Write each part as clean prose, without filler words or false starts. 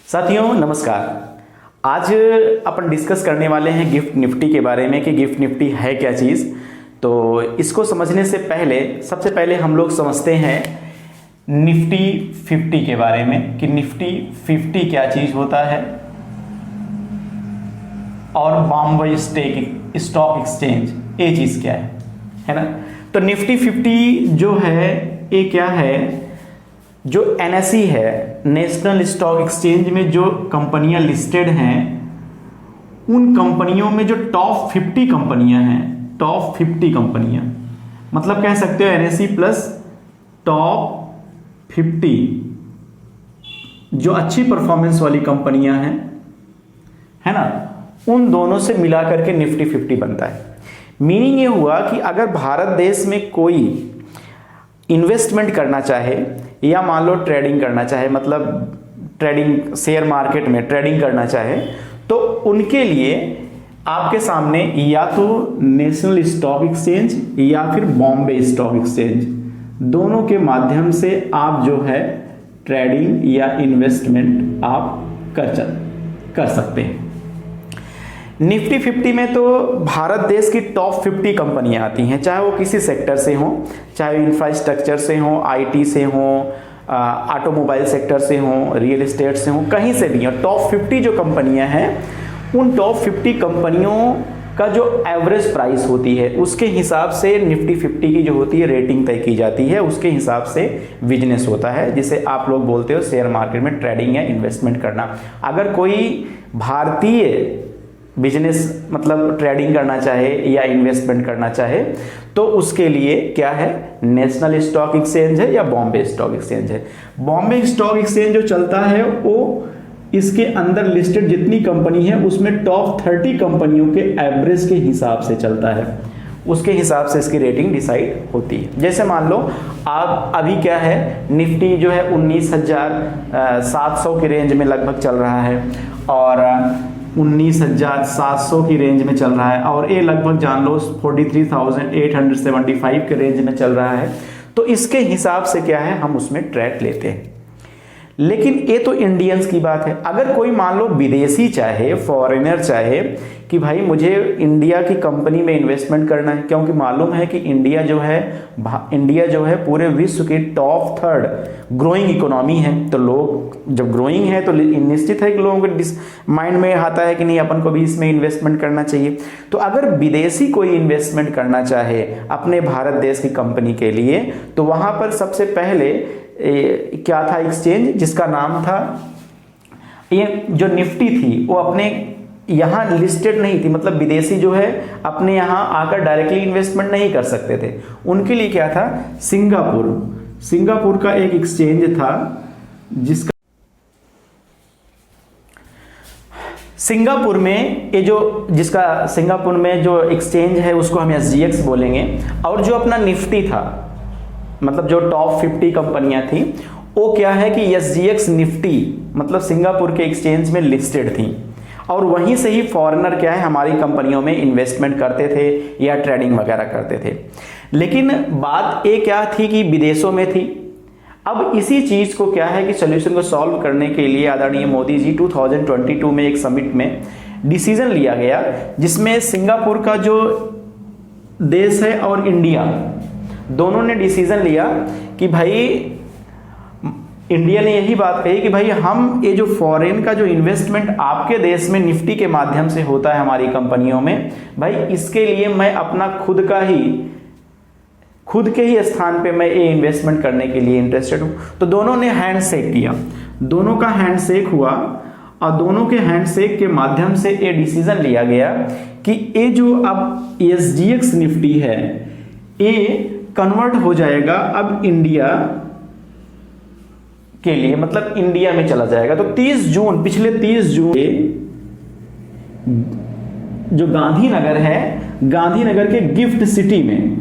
साथियों नमस्कार। आज अपन डिस्कस करने वाले हैं गिफ्ट निफ्टी के बारे में कि गिफ्ट निफ्टी है क्या चीज़। तो इसको समझने से पहले सबसे पहले हम लोग समझते हैं निफ्टी 50 के बारे में कि निफ्टी 50 क्या चीज़ होता है और बॉम्बे स्टॉक एक्सचेंज ये चीज़ क्या है ना। तो निफ्टी 50 जो है ये क्या है, जो एनएसई है नेशनल स्टॉक एक्सचेंज में जो कंपनियां लिस्टेड हैं उन कंपनियों में जो टॉप 50 कंपनियां हैं, टॉप 50 कंपनियां मतलब कह सकते हो एनएसई प्लस टॉप 50 जो अच्छी परफॉर्मेंस वाली कंपनियां हैं, है ना, उन दोनों से मिला करके निफ्टी 50 बनता है। मीनिंग ये हुआ कि अगर भारत देश में कोई इन्वेस्टमेंट करना चाहे या मान लो ट्रेडिंग करना चाहे, मतलब ट्रेडिंग शेयर मार्केट में ट्रेडिंग करना चाहे, तो उनके लिए आपके सामने या तो नेशनल स्टॉक एक्सचेंज या फिर बॉम्बे स्टॉक एक्सचेंज दोनों के माध्यम से आप जो है ट्रेडिंग या इन्वेस्टमेंट आप कर सकते हैं। निफ्टी 50 में तो भारत देश की टॉप 50 कंपनियां आती हैं, चाहे वो किसी सेक्टर से हों, चाहे इंफ्रास्ट्रक्चर से हों, आईटी से हों, ऑटोमोबाइल सेक्टर से हों, रियल एस्टेट से हों, कहीं से भी हों। टॉप 50 जो कंपनियां हैं उन टॉप 50 कंपनियों का जो एवरेज प्राइस होती है उसके हिसाब से निफ्टी 50 की जो होती है रेटिंग तय की जाती है, उसके हिसाब से बिजनेस होता है जिसे आप लोग बोलते हो शेयर मार्केट में ट्रेडिंग या इन्वेस्टमेंट करना। अगर कोई भारतीय बिजनेस मतलब ट्रेडिंग करना चाहे या इन्वेस्टमेंट करना चाहे तो उसके लिए क्या है, नेशनल स्टॉक एक्सचेंज है या बॉम्बे स्टॉक एक्सचेंज है। बॉम्बे स्टॉक एक्सचेंज जो चलता है वो इसके अंदर लिस्टेड जितनी कंपनी है उसमें टॉप 30 कंपनियों के एवरेज के हिसाब से चलता है, उसके हिसाब से इसकी रेटिंग डिसाइड होती है। जैसे मान लो आप अभी क्या है, निफ्टी जो है 19,700 की रेंज में लगभग चल रहा है और 19,700 की रेंज में चल रहा है और ये लगभग जान लो 43,875 के रेंज में चल रहा है। तो इसके हिसाब से क्या है, हम उसमें ट्रेड लेते हैं। लेकिन ये तो इंडियंस की बात है। अगर कोई मान लो विदेशी चाहे, फॉरेनर चाहे कि भाई मुझे इंडिया की कंपनी में इन्वेस्टमेंट करना है, क्योंकि मालूम है कि इंडिया जो है पूरे विश्व की टॉप 3rd ग्रोइंग इकोनॉमी है। तो लोग जब ग्रोइंग है तो निश्चित है कि लोगों के माइंड में आता है कि नहीं अपन को भी इसमें इन्वेस्टमेंट करना चाहिए। तो अगर विदेशी कोई इन्वेस्टमेंट करना चाहे अपने भारत देश की कंपनी के लिए तो वहां पर सबसे पहले क्या था एक्सचेंज जिसका नाम था, ये जो निफ्टी थी वो अपने यहाँ लिस्टेड नहीं थी, मतलब विदेशी जो है अपने यहाँ आकर डायरेक्टली इन्वेस्टमेंट नहीं कर सकते थे। उनके लिए क्या था, सिंगापुर का एक एक्सचेंज था जिसका सिंगापुर में सिंगापुर में जो एक्सचेंज है उसको हम SGX बोलेंगे। और जो अपना निफ्टी था मतलब जो टॉप 50 कंपनियां थी वो क्या है कि SGX निफ्टी मतलब सिंगापुर के एक्सचेंज में लिस्टेड थी और वहीं से ही फॉरेनर क्या है हमारी कंपनियों में इन्वेस्टमेंट करते थे या ट्रेडिंग वगैरह करते थे। लेकिन बात ये क्या थी कि विदेशों में थी। अब इसी चीज को क्या है कि सोल्यूशन को सॉल्व करने के लिए आदरणीय मोदी जी 2022 में एक समिट में डिसीजन लिया गया जिसमें सिंगापुर का जो देश है और इंडिया दोनों ने डिसीजन लिया कि भाई इंडिया ने यही बात कही कि भाई हम ये जो फॉरेन का जो इन्वेस्टमेंट आपके देश में निफ्टी के माध्यम से होता है हमारी कंपनियों में, भाई इसके लिए मैं अपना खुद के ही स्थान पे मैं ये इन्वेस्टमेंट करने के लिए इंटरेस्टेड हूं। तो दोनों ने हैंडशेक किया, दोनों का हैंडशेक हुआ और दोनों के हैंडशेक के माध्यम से ये डिसीजन लिया गया कि ये जो अब SGX निफ्टी है ये कन्वर्ट हो जाएगा अब इंडिया के लिए, मतलब इंडिया में चला जाएगा। तो पिछले 30 जून जो गांधीनगर है, गांधीनगर के गिफ्ट सिटी में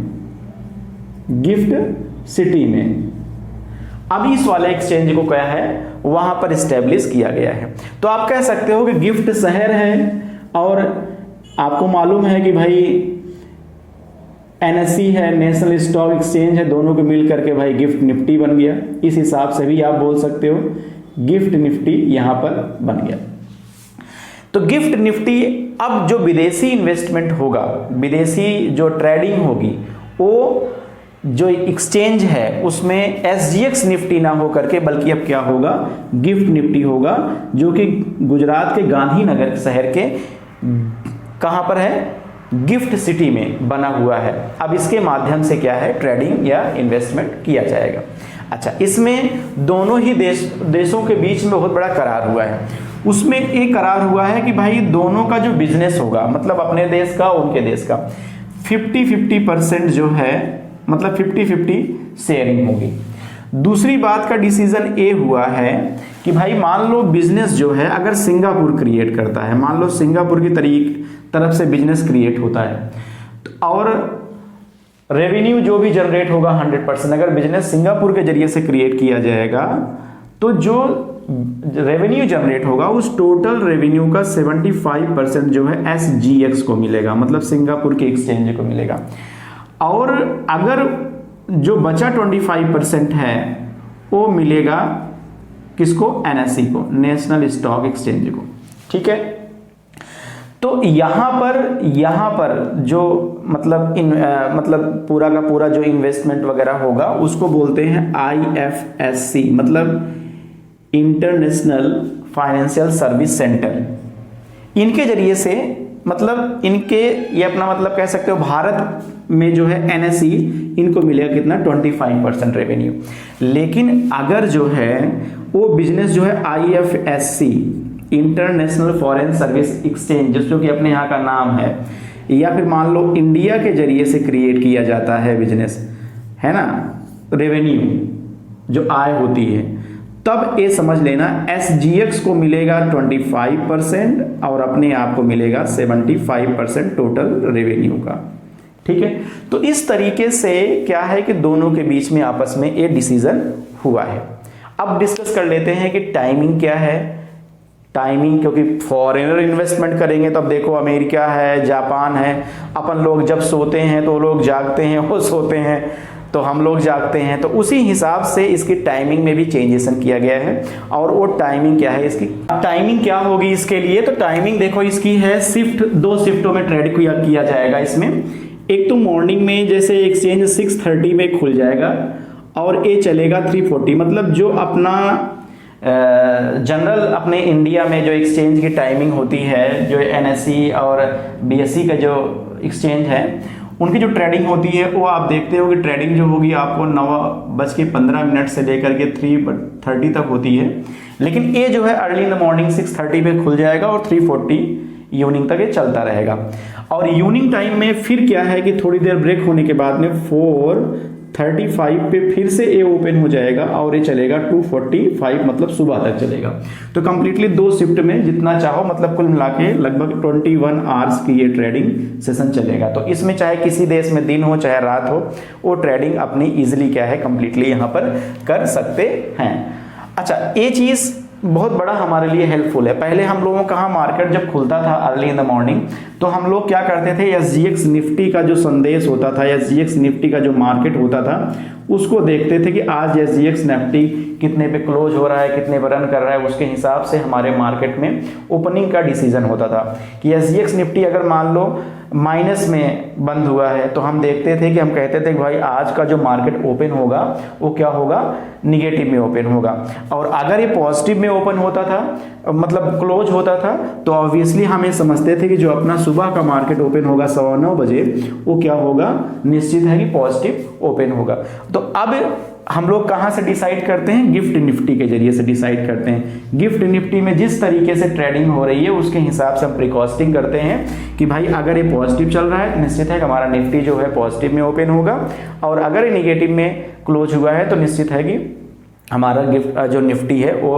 अब इस वाले एक्सचेंज को क्या है वहां पर स्टैब्लिश किया गया है। तो आप कह सकते हो कि गिफ्ट शहर है और आपको मालूम है कि भाई NSE है, नेशनल स्टॉक एक्सचेंज है, दोनों को मिल करके भाई गिफ्ट निफ्टी बन गया। इस हिसाब से भी आप बोल सकते हो गिफ्ट निफ्टी यहां पर बन गया। तो गिफ्ट निफ्टी, अब जो विदेशी इन्वेस्टमेंट होगा, विदेशी जो ट्रेडिंग होगी, वो जो एक्सचेंज है उसमें SGX निफ्टी ना हो करके बल्कि अब क्या होगा, गिफ्ट निफ्टी होगा, जो कि गुजरात के गांधीनगर शहर के कहां पर है, गिफ्ट सिटी में बना हुआ है। अब इसके माध्यम से क्या है, ट्रेडिंग या इन्वेस्टमेंट किया जाएगा। अच्छा, इसमें दोनों ही देशों के बीच में बहुत बड़ा करार हुआ है। उसमें एक करार हुआ है कि भाई दोनों का जो बिजनेस होगा, मतलब अपने देश का उनके देश का 50-50% जो है, मतलब 50-50 शेयरिंग होगी। दूसरी बात का डिसीजन ये हुआ है कि भाई मान लो बिजनेस जो है अगर सिंगापुर क्रिएट करता है, मान लो सिंगापुर की तरफ से बिजनेस क्रिएट होता है, और रेवेन्यू जो भी जनरेट होगा 100%, अगर बिजनेस सिंगापुर के जरिए से क्रिएट किया जाएगा तो जो रेवेन्यू जनरेट होगा उस टोटल रेवेन्यू का 75% जो है SGX को मिलेगा, मतलब सिंगापुर के एक्सचेंज को मिलेगा। और अगर जो बचा 25% है वो मिलेगा किसको, NSE को, नेशनल स्टॉक एक्सचेंज को। ठीक है, तो यहां पर जो मतलब पूरा का पूरा जो इन्वेस्टमेंट वगैरह होगा उसको बोलते हैं IFSC, मतलब इंटरनेशनल फाइनेंशियल सर्विस सेंटर। इनके जरिए से, मतलब इनके, ये अपना मतलब कह सकते हो भारत में जो है NSE इनको मिलेगा कितना, 25% रेवेन्यू। लेकिन अगर जो है वो बिजनेस जो है IFSC, international foreign service exchange, जो कि अपने यहाँ का नाम है, या फिर मान लो इंडिया के जरिए से क्रिएट किया जाता है बिजनेस, है ना, रेवेन्यू जो आय होती है, तब ये समझ लेना SGX को मिलेगा 25% और अपने आप को मिलेगा 75% टोटल रेवेन्यू का। ठीक है, तो इस तरीके से क्या है कि दोनों के बीच में आपस में ये डिसीजन हुआ है। अब डिस्कस कर लेते हैं कि टाइमिंग क्या है। टाइमिंग, क्योंकि फॉरेनर इन्वेस्टमेंट करेंगे तो अब देखो अमेरिका है, जापान है, अपन लोग जब सोते हैं तो लोग जागते हैं, वो सोते हैं तो हम लोग जागते हैं, तो उसी हिसाब से इसकी टाइमिंग में भी चेंजेसन किया गया है। और वो टाइमिंग क्या है, इसकी टाइमिंग क्या होगी इसके लिए, तो टाइमिंग देखो इसकी है शिफ्ट, 2 शिफ्टों में ट्रेड किया जाएगा इसमें। एक तो मॉर्निंग में जैसे एक्सचेंज 6:30 में खुल जाएगा और ये चलेगा 3:40, मतलब जो अपना जनरल अपने इंडिया में जो एक्सचेंज की टाइमिंग होती है, जो NSE और BSE का जो एक्सचेंज है उनकी जो ट्रेडिंग होती है वो आप देखते हो कि ट्रेडिंग जो होगी आपको 9:15 से लेकर के 3:30 तक होती है। लेकिन ये जो है अर्ली इन द मॉर्निंग 6:30 पे खुल जाएगा और 3:40 इवनिंग तक ये चलता रहेगा। और इवनिंग टाइम में फिर क्या है कि थोड़ी देर ब्रेक होने के बाद में 4:35 पे फिर से ये ओपन हो जाएगा और ये चलेगा 2:45, मतलब सुबह तक चलेगा। तो कंप्लीटली 2 शिफ्ट में जितना चाहो, मतलब कुल मिला के लगभग 21 आवर्स की ये ट्रेडिंग सेशन चलेगा। तो इसमें चाहे किसी देश में दिन हो चाहे रात हो, वो ट्रेडिंग अपनी इजिली क्या है कंप्लीटली यहाँ पर कर सकते हैं। अच्छा, ये चीज बहुत बड़ा हमारे लिए हेल्पफुल है। पहले हम लोगों का कहाँ मार्केट जब खुलता था अर्ली इन द मॉर्निंग, तो हम लोग क्या करते थे, SGX निफ्टी का जो संदेश होता था, SGX निफ्टी का जो मार्केट होता था उसको देखते थे कि आज SGX निफ्टी कितने पे क्लोज हो रहा है, कितने पे रन कर रहा है, उसके हिसाब से हमारे मार्केट में ओपनिंग का डिसीजन होता था कि SGX निफ्टी अगर मान लो माइनस में बंद हुआ है तो हम देखते थे कि हम कहते थे कि भाई आज का जो मार्केट ओपन होगा वो क्या होगा, निगेटिव में ओपन होगा। और अगर ये पॉजिटिव में ओपन होता था, मतलब क्लोज होता था, तो ऑब्वियसली हम ये समझते थे कि जो अपना सुबह का मार्केट ओपन होगा 9:15 बजे, वो क्या होगा, निश्चित है कि पॉजिटिव ओपन होगा। तो अब हम लोग कहां से डिसाइड करते हैं, गिफ्ट निफ्टी के जरिए से डिसाइड करते हैं। गिफ्ट निफ्टी में जिस तरीके से ट्रेडिंग हो रही है उसके हिसाब से हम प्रिकॉस्टिंग करते हैं कि भाई अगर ये पॉजिटिव चल रहा है निश्चित है कि हमारा निफ्टी जो है पॉजिटिव में ओपन होगा, और अगर ये निगेटिव में क्लोज हुआ है तो निश्चित है कि हमारा गिफ्ट जो निफ्टी है वो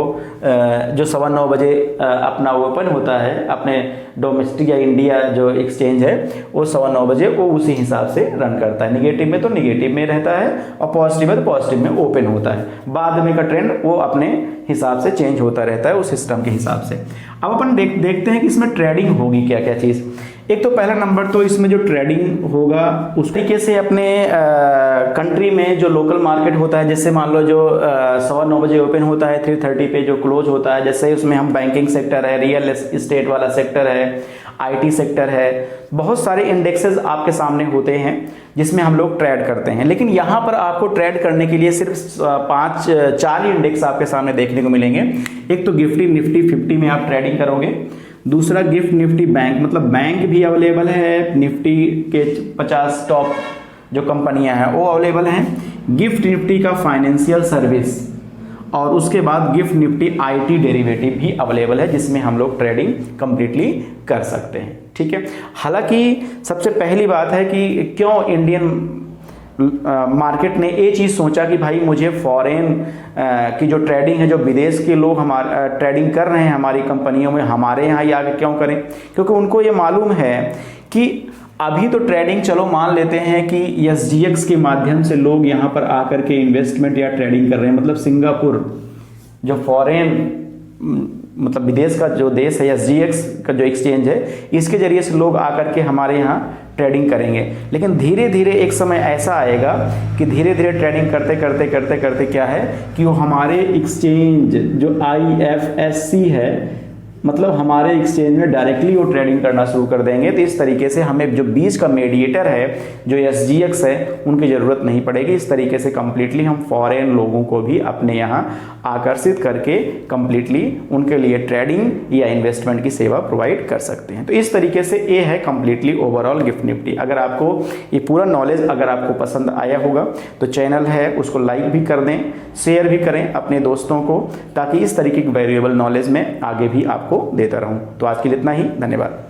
जो 9:15 बजे अपना ओपन होता है, अपने डोमेस्टिक या इंडिया जो एक्सचेंज है वो 9:15 बजे वो उसी हिसाब से रन करता है। निगेटिव में तो निगेटिव में रहता है और पॉजिटिव है तो पॉजिटिव में ओपन होता है। बाद में का ट्रेंड वो अपने हिसाब से चेंज होता रहता है उस सिस्टम के हिसाब से। अब अपन देखते हैं कि इसमें ट्रेडिंग होगी क्या क्या चीज़। एक तो पहला नंबर तो इसमें जो ट्रेडिंग होगा उस तरीके से अपने कंट्री में जो लोकल मार्केट होता है, जैसे मान लो जो 9:15 बजे ओपन होता है 3:30 पे जो क्लोज होता है, जैसे उसमें हम बैंकिंग सेक्टर है, रियल इस्टेट वाला सेक्टर है, आईटी सेक्टर है, बहुत सारे इंडेक्सेस आपके सामने होते हैं जिसमें हम लोग ट्रेड करते हैं। लेकिन यहाँ पर आपको ट्रेड करने के लिए सिर्फ 4 ही इंडेक्स आपके सामने देखने को मिलेंगे। एक तो निफ्टी 50 में आप ट्रेडिंग करोगे, दूसरा गिफ्ट निफ्टी बैंक, मतलब बैंक भी अवेलेबल है, निफ्टी के 50 टॉप जो कंपनियां हैं वो अवेलेबल हैं, गिफ्ट निफ्टी का फाइनेंशियल सर्विस, और उसके बाद गिफ्ट निफ्टी आईटी डेरिवेटिव भी अवेलेबल है जिसमें हम लोग ट्रेडिंग कंप्लीटली कर सकते हैं। ठीक है, हालांकि सबसे पहली बात है कि क्यों इंडियन मार्केट ने ये चीज़ सोचा कि भाई मुझे फॉरेन की जो ट्रेडिंग है, जो विदेश के लोग हमारे ट्रेडिंग कर रहे हैं हमारी कंपनियों में, हमारे यहाँ ही आके क्यों करें, क्योंकि उनको ये मालूम है कि अभी तो ट्रेडिंग चलो मान लेते हैं कि SGX के माध्यम से लोग यहाँ पर आकर के इन्वेस्टमेंट या ट्रेडिंग कर रहे हैं, मतलब सिंगापुर जो फॉरेन मतलब विदेश का जो देश है, SGX का जो एक्सचेंज है, इसके जरिए से लोग आकर के हमारे यहाँ ट्रेडिंग करेंगे। लेकिन धीरे धीरे एक समय ऐसा आएगा कि धीरे धीरे ट्रेडिंग करते करते करते करते क्या है कि वो हमारे एक्सचेंज जो IFSC है, मतलब हमारे एक्सचेंज में डायरेक्टली वो ट्रेडिंग करना शुरू कर देंगे। तो इस तरीके से हमें जो बीच का मीडिएटर है जो SGX है उनकी ज़रूरत नहीं पड़ेगी। इस तरीके से कम्प्लीटली हम फॉरेन लोगों को भी अपने यहाँ आकर्षित करके कम्प्लीटली उनके लिए ट्रेडिंग या इन्वेस्टमेंट की सेवा प्रोवाइड कर सकते हैं। तो इस तरीके से ये है कम्प्लीटली ओवरऑल गिफ्ट निफ्टी। अगर आपको ये पूरा नॉलेज अगर आपको पसंद आया होगा तो चैनल है उसको लाइक भी कर दें, शेयर भी करें अपने दोस्तों को, ताकि इस तरीके की वैल्यूएबल नॉलेज में आगे भी आपको देता रहूं। तो आज के लिए इतना ही, धन्यवाद।